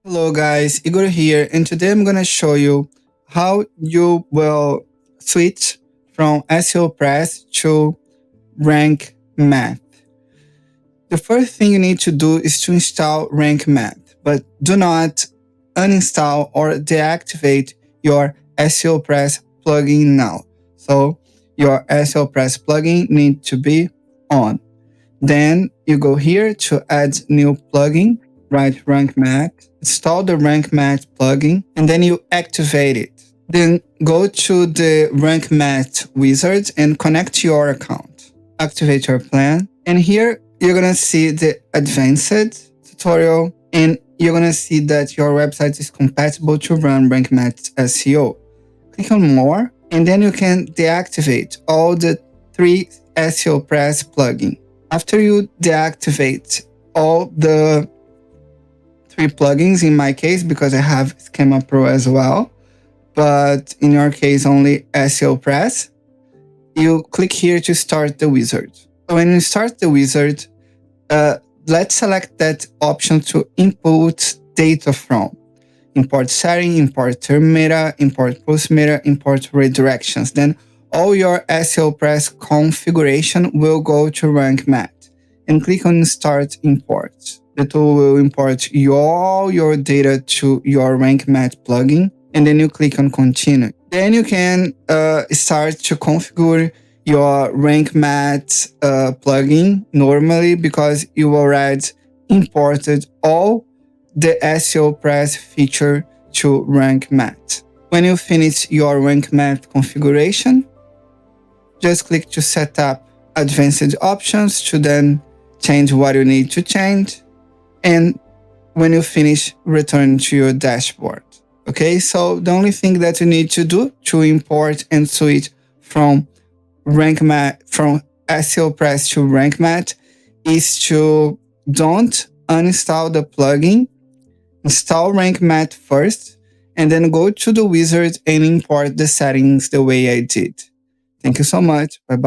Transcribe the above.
Hello guys, Igor here, and today I'm going to show you how you will switch from SeoPress to rankmath. The first thing you need to do is to install rankmath, but do not uninstall or deactivate your SeoPress plugin now. So your SeoPress plugin needs to be on. Then you go here to add new plugin, write rankmath, install the rankmath plugin, and then you activate it. Then go to the rankmath wizard and connect your account. Activate your plan. And here you're going to see the advanced tutorial, and you're going to see that your website is compatible to run rankmath SEO. Click on more, and then you can deactivate all the 3 SeoPress plugins. After you deactivate all the 3 plugins, in my case, because I have Schema Pro as well, but in your case, only SeoPress, you click here to start the wizard. So when you start the wizard, let's select that option to input data from. Import setting, import term meta, import post meta, import redirections. Then all your SeoPress configuration will go to rankmath, and click on Start Import. The tool will import all your data to your rankmath plugin, and then you click on Continue. Then you can start to configure your rankmath plugin normally, because you already imported all the SeoPress feature to rankmath. When you finish your rankmath configuration, just click to set up advanced options to then change what you need to change. And when you finish, return to your dashboard. Okay, so the only thing that you need to do to import and switch from SeoPress to rankmath is to don't uninstall the plugin, install rankmath first, and then go to the wizard and import the settings the way I did. Thank you so much. Bye-bye.